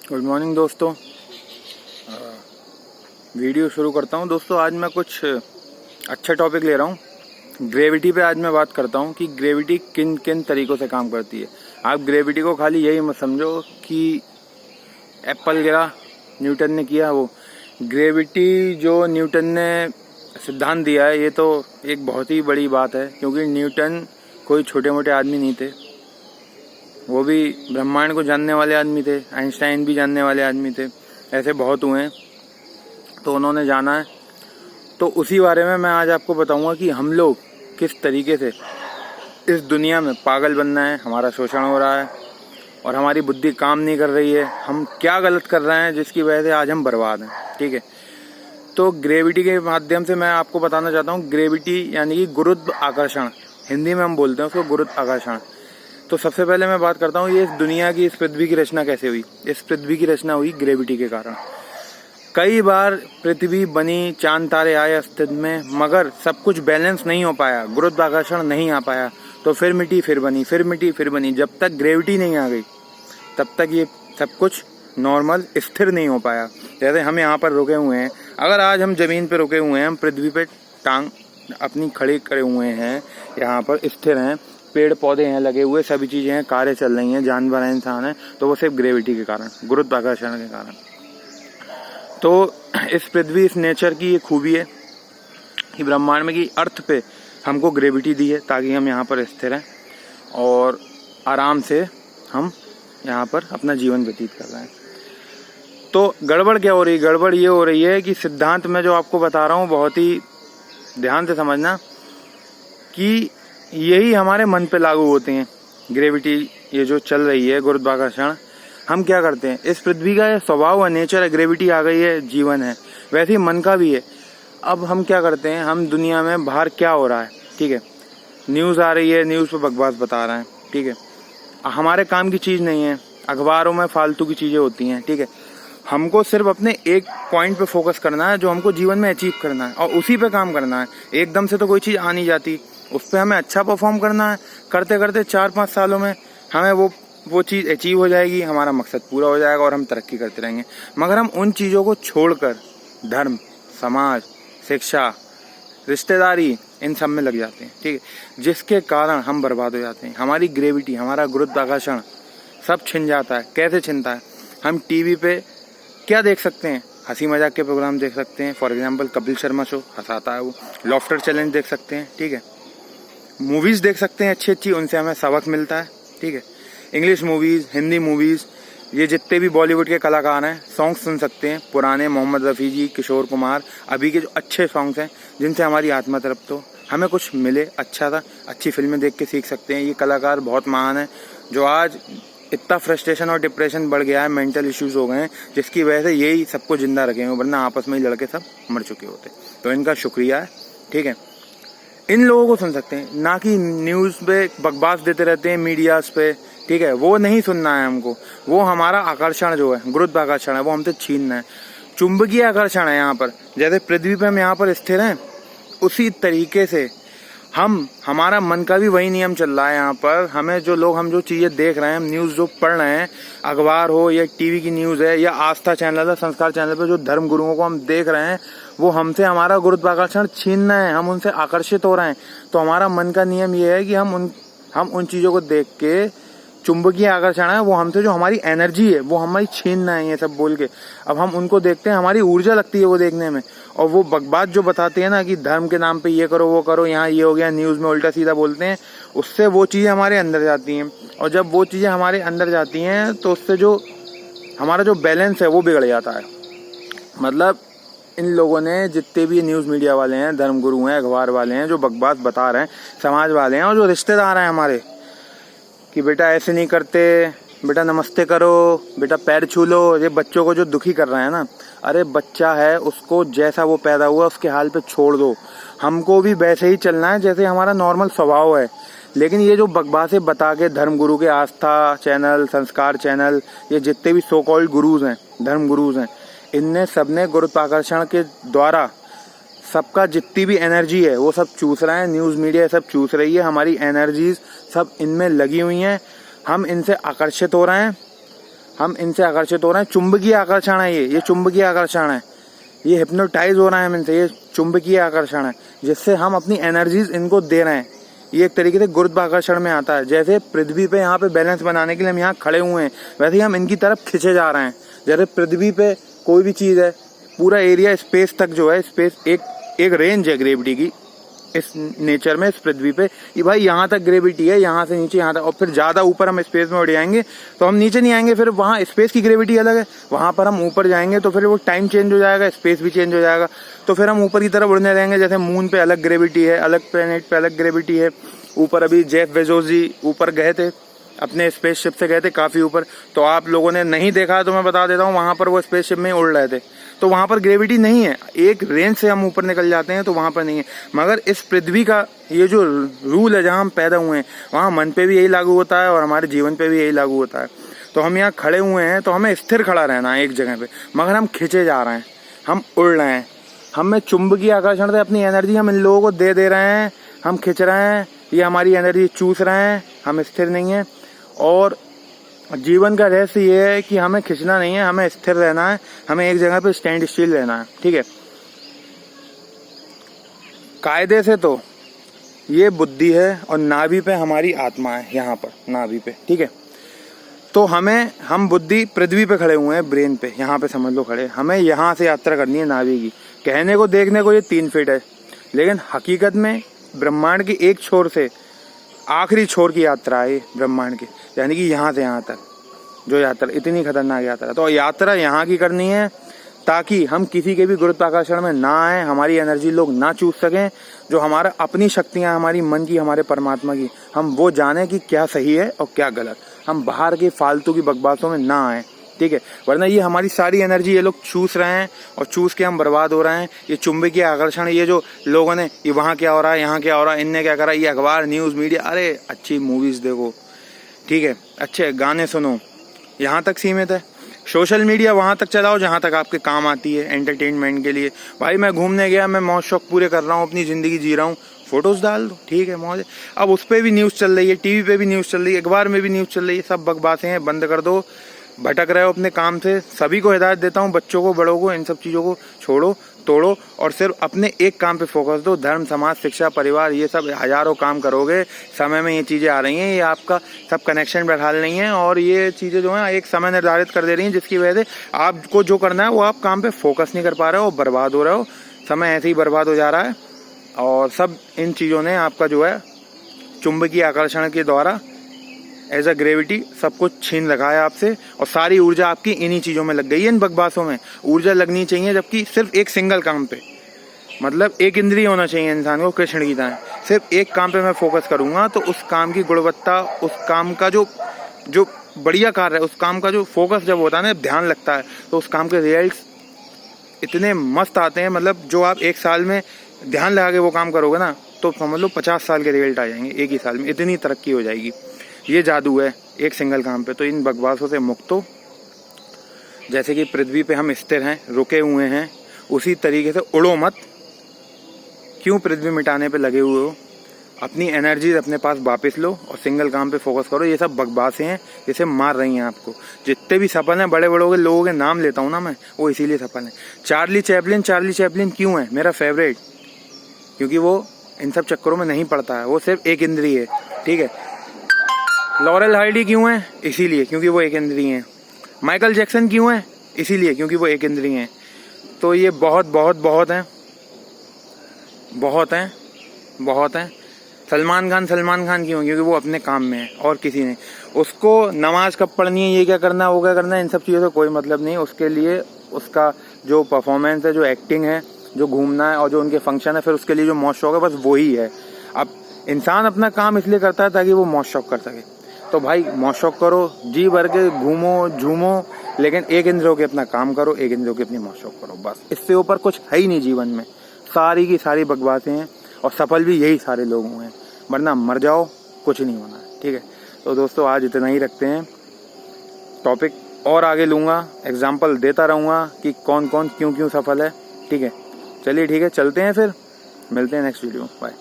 Good morning दोस्तों। Video शुरू करता हूं। दोस्तों आज मैं कुछ अच्छा टॉपिक ले रहा हूं। ग्रेविटी पे आज मैं बात करता हूं कि ग्रेविटी किन किन तरीकों से काम करती है। आप ग्रेविटी को खाली यही मत समझो कि एप्पल गिरा न्यूटन ने किया। वो ग्रेविटी जो न्यूटन ने सिद्धांत दिया है ये तो एक बहुत ही बड़ी बात है, क्योंकि न्यूटन कोई छोटे मोटे आदमी नहीं थे। वो भी ब्रह्मांड को जानने वाले आदमी थे। आइंस्टाइन भी जानने वाले आदमी थे। ऐसे बहुत हुए हैं, तो उन्होंने जाना है। तो उसी बारे में मैं आज आपको बताऊंगा कि हम लोग किस तरीके से इस दुनिया में पागल बनना है, हमारा शोषण हो रहा है और हमारी बुद्धि काम नहीं कर रही है। हम क्या गलत कर रहे हैं जिसकी वजह से आज हम बर्बाद हैं। ठीक है, तो ग्रेविटी के माध्यम से मैं आपको बताना चाहता हूँ। ग्रेविटी यानी कि गुरुत्वाकर्षण, हिंदी में हम बोलते हैं उसको गुरुत्वाकर्षण। तो सबसे पहले मैं बात करता हूँ ये इस दुनिया की, इस पृथ्वी की रचना कैसे हुई। इस पृथ्वी की रचना हुई ग्रेविटी के कारण। कई बार पृथ्वी बनी, चांद तारे आए अस्तित्व में, मगर सब कुछ बैलेंस नहीं हो पाया, गुरुत्वाकर्षण नहीं आ पाया। तो फिर मिट्टी फिर बनी, फिर मिट्टी फिर बनी। जब तक ग्रेविटी नहीं आ गई तब तक ये सब कुछ नॉर्मल स्थिर नहीं हो पाया। जैसे हम यहाँ पर रुके हुए हैं, अगर आज हम जमीन पे रुके हुए हैं, हम पृथ्वी पे टांग अपनी खड़ी करे हुए हैं, यहाँ पर स्थिर हैं, पेड़ पौधे हैं लगे हुए, सभी चीजें हैं, कारें चल रही हैं, जानवर हैं, इंसान है, तो वो सिर्फ ग्रेविटी के कारण, गुरुत्वाकर्षण के कारण। तो इस पृथ्वी, इस नेचर की ये खूबी है कि ब्रह्मांड में की अर्थ पे हमको ग्रेविटी दी है ताकि हम यहाँ पर स्थिर हैं और आराम से हम यहाँ पर अपना जीवन व्यतीत कर रहे हैं। तो गड़बड़ क्या हो रही है? गड़बड़ ये हो रही है कि सिद्धांत में जो आपको बता रहा हूँ बहुत ही ध्यान से समझना कि यही हमारे मन पे लागू होते हैं। ग्रेविटी ये जो चल रही है, गुरुत्वाकर्षण, हम क्या करते हैं, इस पृथ्वी का ये स्वभाव है, नेचर है, ग्रेविटी आ गई है, जीवन है, वैसे ही मन का भी है। अब हम क्या करते हैं, हम दुनिया में बाहर क्या हो रहा है, ठीक है, न्यूज़ आ रही है, न्यूज़ पे बकवास बता रहे हैं, ठीक है, हमारे काम की चीज़ नहीं है, अखबारों में फालतू की चीज़ें होती हैं, ठीक है। हमको सिर्फ अपने एक पॉइंट पे फोकस करना है जो हमको जीवन में अचीव करना है और उसी पे काम करना है। एकदम से तो कोई चीज़ आ नहीं जाती, उस पर हमें अच्छा परफॉर्म करना है। करते करते 4-5 सालों में हमें वो चीज़ अचीव हो जाएगी, हमारा मकसद पूरा हो जाएगा और हम तरक्की करते रहेंगे। मगर हम उन चीज़ों को छोड़कर धर्म, समाज, शिक्षा, रिश्तेदारी, इन सब में लग जाते हैं, ठीक है, जिसके कारण हम बर्बाद हो जाते हैं। हमारी ग्रेविटी, हमारा गुरुत्वाकर्षण सब छिन जाता है। कैसे छिनता है? हम टीवी पे क्या देख सकते हैं? हंसी मजाक के प्रोग्राम देख सकते हैं। For example Kapil Sharma show, हंसाता है वो। लॉफ्टर चैलेंज देख सकते हैं, ठीक है। मूवीज देख सकते हैं अच्छी अच्छी, उनसे हमें सबक मिलता है, ठीक है। इंग्लिश मूवीज, हिंदी मूवीज, ये जितने भी बॉलीवुड के कलाकार हैं, सॉन्ग्स सुन सकते हैं, पुराने मोहम्मद रफ़ी जी, किशोर कुमार, अभी के जो अच्छे सॉन्ग्स हैं जिनसे हमारी आत्मा तड़पे तो हमें कुछ मिले अच्छा सा। अच्छी फिल्में देख के सीख सकते हैं। ये कलाकार बहुत महान है। जो आज इतना फ्रस्ट्रेशन और डिप्रेशन बढ़ गया है, मेंटल इश्यूज हो गए हैं, जिसकी वजह से यही सबको जिंदा रखे हैं, वरना आपस में ही लड़के सब मर चुके होते। तो इनका शुक्रिया है, ठीक है। इन लोगों को सुन सकते हैं, ना कि न्यूज़ पे बकवास देते रहते हैं मीडियाज पे, ठीक है। वो नहीं सुनना है हमको। वो हमारा आकर्षण जो है, गुरुत्वाकर्षण है, वो हमसे छीनना है। चुंबकीय आकर्षण है यहाँ पर। जैसे पृथ्वी पे हम यहाँ पर स्थिर हैं, उसी तरीके से हमारा मन का भी वही नियम चल रहा है यहाँ पर। हम जो चीजें देख रहे हैं, हम न्यूज़ जो पढ़ रहे हैं, अखबार हो या टीवी की न्यूज़ है या आस्था चैनल है, संस्कार चैनल पे जो धर्म गुरुओं को हम देख रहे हैं, वो हमसे हमारा गुरुत्वाकर्षण छीनना है। हम उनसे आकर्षित हो रहे हैं। तो हमारा मन का नियम ये है कि हम उन चीजों को देख के, चुंबकीय आकर्षण है वो हमसे, जो हमारी एनर्जी है वो हमारी छीनना है, ये सब बोल के। अब हम उनको देखते हैं, हमारी ऊर्जा लगती है वो देखने में। और वो बकवास जो बताते हैं ना कि धर्म के नाम पे ये करो वो करो, यहाँ ये हो गया, न्यूज़ में उल्टा सीधा बोलते हैं, उससे वो चीज़ें हमारे अंदर जाती हैं। और जब वो चीज़ें हमारे अंदर जाती हैं तो उससे जो हमारा जो बैलेंस है वो बिगड़ जाता है। मतलब इन लोगों ने, जितने भी न्यूज़ मीडिया वाले हैं, धर्म गुरु हैं, अखबार वाले हैं, जो बकवास बता रहे हैं, समाज वाले हैं, और जो रिश्तेदार हैं हमारे, कि बेटा ऐसे नहीं करते, बेटा नमस्ते करो, बेटा पैर छू लो, ये बच्चों को जो दुखी कर रहे हैं ना, अरे बच्चा है, उसको जैसा वो पैदा हुआ उसके हाल पे छोड़ दो। हमको भी वैसे ही चलना है जैसे हमारा नॉर्मल स्वभाव है। लेकिन ये जो बकवासें बता के धर्म गुरु के आस्था चैनल, संस्कार चैनल, ये जितने भी सो कॉल्ड गुरुज हैं, धर्म गुरुज हैं, इनने सबने गुरुत्वाकर्षण के द्वारा सबका जितनी भी एनर्जी है वो सब चूस रहे हैं। न्यूज़ मीडिया सब चूस रही है, हमारी एनर्जीज सब इनमें लगी हुई हैं। हम इनसे आकर्षित हो रहे हैं, हम इनसे आकर्षित हो रहे हैं। चुंबकीय आकर्षण है ये चुंबकीय आकर्षण है, ये हिप्नोटाइज हो रहे हैं हम इनसे, ये चुंबकीय आकर्षण है जिससे हम अपनी एनर्जीज इनको दे रहे हैं। ये एक तरीके से गुरुत्वाकर्षण में आता है। जैसे पृथ्वी पे यहाँ पे बैलेंस बनाने के लिए हम यहाँ खड़े हुए हैं, वैसे ही हम इनकी तरफ खिंचे जा रहे हैं। जैसे पृथ्वी पे कोई भी चीज़ है, पूरा एरिया स्पेस तक जो है, स्पेस एक रेंज है ग्रेविटी की इस नेचर में, इस पृथ्वी पे ये भाई यहाँ तक ग्रेविटी है, यहाँ से नीचे यहाँ तक, और फिर ज़्यादा ऊपर हम स्पेस में उड़ जाएंगे तो हम नीचे नहीं आएंगे। फिर वहाँ स्पेस की ग्रेविटी अलग है, वहाँ पर हम ऊपर जाएंगे तो फिर वो टाइम चेंज हो जाएगा, स्पेस भी चेंज हो जाएगा, तो फिर हम ऊपर की तरफ उड़ने रहेंगे। जैसे मून पे अलग ग्रेविटी है, अलग प्लेनेट पे अलग ग्रेविटी है। ऊपर अभी जेफ बेजोस जी ऊपर गए थे, अपने स्पेसशिप से गए थे काफ़ी ऊपर, तो आप लोगों ने नहीं देखा तो मैं बता देता हूँ, वहाँ पर वो स्पेसशिप में उड़ रहे थे, तो वहाँ पर ग्रेविटी नहीं है। एक रेंज से हम ऊपर निकल जाते हैं तो वहाँ पर नहीं है। मगर इस पृथ्वी का ये जो रूल है, जहाँ हम पैदा हुए हैं वहाँ मन पे भी यही लागू होता है और हमारे जीवन पे भी यही लागू होता है। तो हम यहाँ खड़े हुए हैं तो हमें स्थिर खड़ा रहना है एक जगह पे, मगर हम खिंचे जा रहे हैं, हम उड़ रहे हैं। हमें चुंबकीय आकर्षण से अपनी एनर्जी हम इन लोगों को दे रहे हैं, हम खिंच रहे हैं, ये हमारी एनर्जी चूस रहे हैं, हम स्थिर नहीं है। और जीवन का रहस्य ये है कि हमें खिंचना नहीं है, हमें स्थिर रहना है, हमें एक जगह पे स्टैंड स्टिल रहना है, ठीक है। कायदे से तो ये बुद्धि है और नाभि पे हमारी आत्मा है, यहाँ पर नाभि पे, ठीक है। तो हम बुद्धि पृथ्वी पे खड़े हुए हैं, ब्रेन पे, यहाँ पे समझ लो खड़े, हमें यहाँ से यात्रा करनी है नाभि की। कहने को देखने को ये 3 फीट है, लेकिन हकीकत में ब्रह्मांड की एक छोर से आखिरी छोर की यात्रा है ब्रह्मांड की, यानी कि यहाँ से यहाँ तक जो यात्रा, इतनी खतरनाक यात्रा। तो यात्रा यहाँ की करनी है ताकि हम किसी के भी गुरुत्वाकर्षण में ना आए, हमारी एनर्जी लोग ना चूस सकें। जो हमारा अपनी शक्तियाँ, हमारी मन की, हमारे परमात्मा की, हम वो जाने कि क्या सही है और क्या गलत। हम बाहर की फालतू की बकवासों में ना आए, ठीक है, वरना ये हमारी सारी एनर्जी ये लोग चूस रहे हैं और चूस के हम बर्बाद हो रहे हैं। ये चुंबकीय आकर्षण, ये जो लोगों ने, ये वहाँ क्या हो रहा है, यहाँ क्या हो रहा है, इनने क्या करा, ये अखबार, न्यूज़, मीडिया, अरे अच्छी मूवीज़ देखो, ठीक है, अच्छे गाने सुनो, यहाँ तक सीमित है। सोशल मीडिया वहाँ तक चलाओ जहाँ तक आपके काम आती है एंटरटेनमेंट के लिए। भाई मैं घूमने गया, मैं मौज शौक पूरे कर रहा हूँ, अपनी ज़िंदगी जी रहा हूँ, फोटोज़ डाल दो, ठीक है, मौज। अब उस पर भी न्यूज़ चल रही है, टीवी पे भी न्यूज़ चल रही है, अखबार में भी न्यूज़ चल रही है, सब बकवासें हैं, बंद कर दो। भटक रहे हो अपने काम से, सभी को हिदायत देता हूँ, बच्चों को, बड़ों को, इन सब चीज़ों को छोड़ो, तोड़ो और सिर्फ अपने एक काम पे फोकस दो। धर्म, समाज, शिक्षा, परिवार, ये सब हजारों काम करोगे, समय में ये चीज़ें आ रही हैं, ये आपका सब कनेक्शन बैठा रही हैं और ये चीज़ें जो हैं एक समय निर्धारित कर दे रही हैं, जिसकी वजह से आपको जो करना है वो आप काम पे फोकस नहीं कर पा रहे हो, बर्बाद हो रहे हो, समय ऐसे ही बर्बाद हो जा रहा है। और सब इन चीज़ों ने आपका जो है चुंबकीय आकर्षण के द्वारा एज अ ग्रेविटी सब कुछ छीन रखा है आपसे, और सारी ऊर्जा आपकी इन्हीं चीज़ों में लग गई है, इन बकवासों में। ऊर्जा लगनी चाहिए जबकि सिर्फ एक सिंगल काम पे, मतलब एक इंद्रिय होना चाहिए इंसान को, कृष्ण की तरह। सिर्फ एक काम पे मैं फोकस करूँगा तो उस काम की गुणवत्ता, उस काम का जो बढ़िया कार्य है, उस काम का जो फोकस जब होता है ना, ध्यान लगता है, तो उस काम के रिजल्ट्स इतने मस्त आते हैं। मतलब जो आप एक साल में ध्यान लगा के वो काम करोगे ना, तो समझ लो 50 साल के रिजल्ट आ जाएंगे एक ही साल में, इतनी तरक्की हो जाएगी। ये जादू है एक सिंगल काम पे। तो इन बकवासों से मुक्त हो। जैसे कि पृथ्वी पे हम स्थिर हैं, रुके हुए हैं, उसी तरीके से उड़ो मत। क्यों पृथ्वी मिटाने पे लगे हुए हो? अपनी एनर्जी अपने पास वापस लो और सिंगल काम पे फोकस करो। ये सब बकवासें हैं, जैसे मार रही हैं आपको। जितने भी सफल हैं, बड़े बड़ों के लोगों के नाम लेता हूँ ना मैं, वो इसीलिए सफल हैं। चार्ली चैपलिन क्यों है मेरा फेवरेट? क्योंकि वो इन सब चक्करों में नहीं पड़ता है, वो सिर्फ एक इंद्रिय है, ठीक है। लॉरेल हार्डी क्यों है? इसीलिए क्योंकि वो एक इंद्रिय हैं। माइकल जैक्सन क्यों है? इसीलिए क्योंकि वो एक इंद्रिय हैं। तो ये बहुत बहुत बहुत हैं, बहुत हैं, बहुत हैं। सलमान खान क्यों? क्योंकि वो अपने काम में है और किसी नहीं। उसको नमाज कब पढ़नी है, ये क्या करना है, वो क्या करना है, इन सब चीज़ों से कोई मतलब नहीं। उसके लिए उसका जो परफॉर्मेंस है, जो एक्टिंग है, जो घूमना है और जो उनके फंक्शन है, फिर उसके लिए जो मौज शौक है, बस वही है। अब इंसान अपना काम इसलिए करता है ताकि वो मौज शौक कर सके। तो भाई मौज शौक करो, जी भर के घूमो झूमो, लेकिन एक इंद्रियों के अपना काम करो, एक इंद्रियों की अपनी मौज शौक करो, बस। इससे ऊपर कुछ है ही नहीं जीवन में। सारी की सारी बकवासें हैं और सफल भी यही सारे लोग हुए हैं, वरना मर जाओ, कुछ नहीं होना है, ठीक है। तो दोस्तों आज इतना ही रखते हैं। टॉपिक और आगे लूँगा, एग्जाम्पल देता रहूँगा कि कौन कौन क्यों क्यों सफल है, ठीक है। चलिए ठीक है, चलते हैं, फिर मिलते हैं नेक्स्ट वीडियो, बाय।